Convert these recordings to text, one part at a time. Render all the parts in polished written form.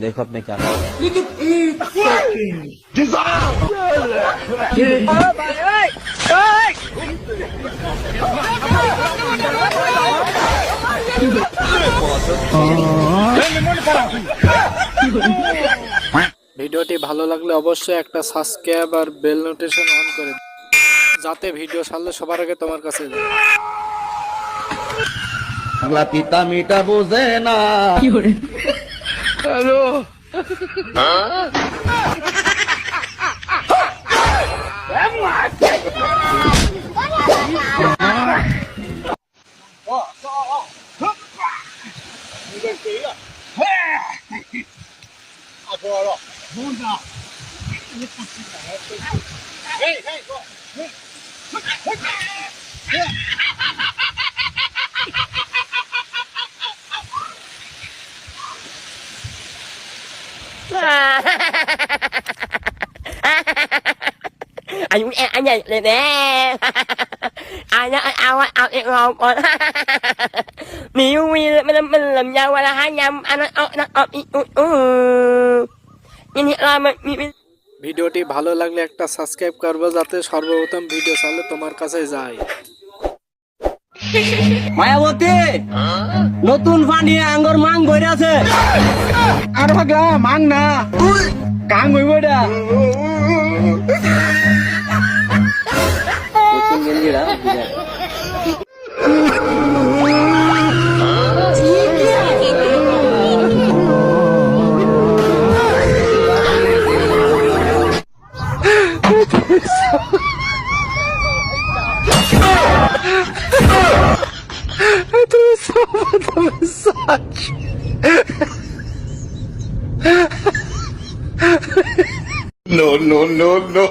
देखो अब मैं क्या कर रहा हूँ। ভিডিওটি ভালো লাগলে অবশ্যই একটা সাবস্ক্রাইব আর বেল নোটিফিকেশন অন করে যাতে ভিডিও ছাড়লে সবার আগে তোমার কাছে যায়। अगला पिता मीठा बुझे ना। Hello anh nhảy lên nè anh ăn ngon còn nếu mình làm nhau là hai nhăm anh ভিডিওটি ভালো লাগলে একটা সাবস্ক্রাইব করবে যাতে সর্বপ্রথম ভিডিও ছাড়লে তোমার কাছে যায়। মায়াবতী নতুন পানি আঙ্গুর মাং বইরে আছে। আর ভাগলা মাং না কাং হইব এটা। নতুন গেঞ্জিরা No, no, no, no.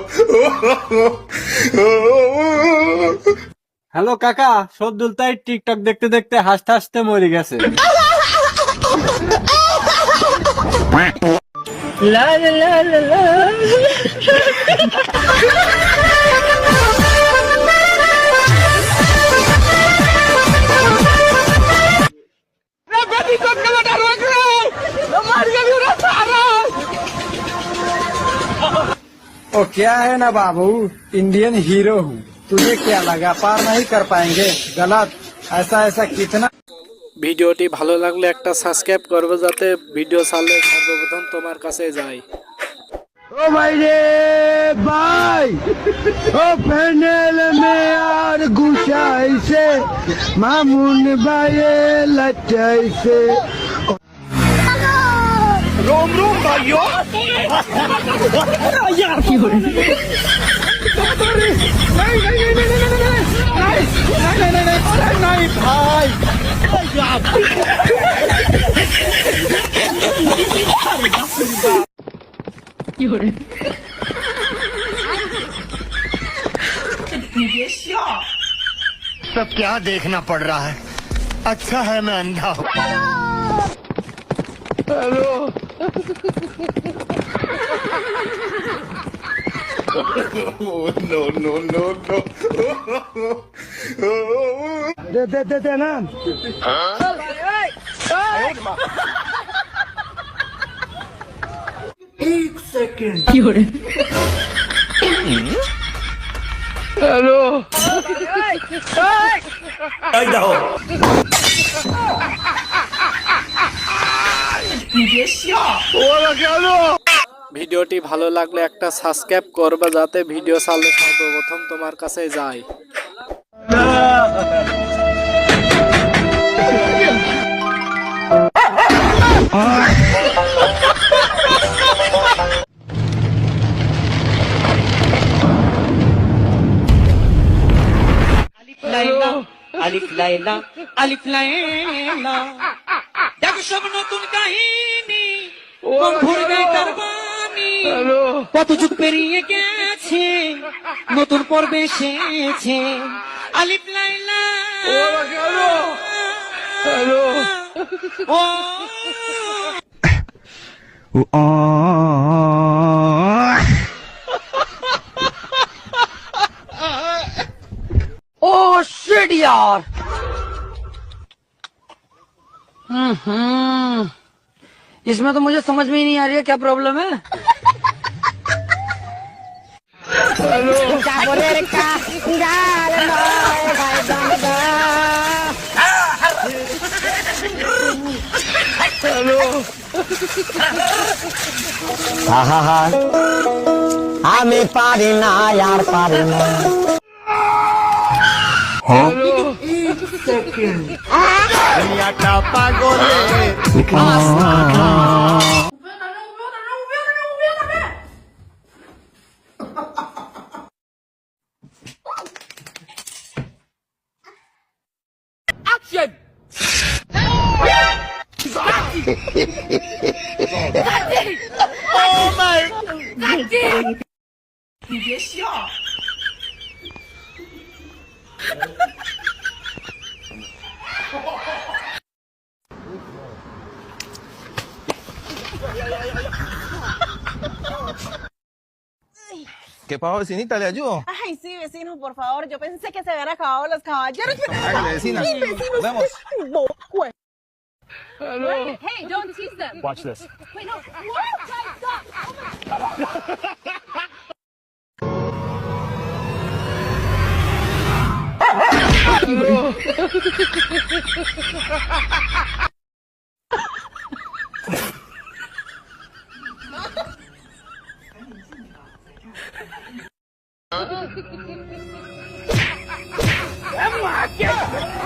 Hello কাকা, সদ্দুল তাই টিকটক দেখতে দেখতে হাসতে হাসতে মরে গেছে। লা লা লা লা লা। ओ क्या है ना बाबू, इंडियन हीरो हूँ, तुझे क्या लगा पार नहीं कर पाएंगे? गलत, ऐसा ऐसा कितना। ভিডিওটি ভালো লাগলে একটা সাবস্ক্রাইব করবে যাতে ভিডিও ছাড়লে সর্বপ্রথম তোমার কাছে যায়। ओ भाई रे भाई, ओ पैनल में यार गुसाई से मामून भाई लचाई से। रोम रोम भाइयों। यार की हो रही है? नहीं भाई सब क्या देखना पड़ रहा है? अच्छा है मैं अंधा हूँ। Hello No, no, no, no. दे ना। एक सेकंड हेलो ভিডিওটি ভালো লাগলে একটা সাবস্ক্রাইব করবে যাতে ভিডিও ছাড়লে সর্বপ্রথম তোমার কাছে যায়। আলিফ লাইলা আলিফ লাইলা দেখো সব নতুন কাহিনী বন্ধুর গাইতার বাণী কত যুগ পেরিয়ে গেছে, নতুন পর্বে এসেছে আলিফ লাইলা। ओ शिट यार। इसमें तो मुझे समझ में ही नहीं आ रही है क्या प्रॉब्लम है। আমি পারি না আর পারি না। ¿Qué pasó, vecinita? ¿Le ayudo? Ay, sí, vecino, por favor. Yo pensé que se habían acabado los caballeros. Hágale, vecina. Sí, vecino, Nos vemos. Wait, Hey, don't tease them. Watch this. Wait, no. What? Guys, stop. Come on, get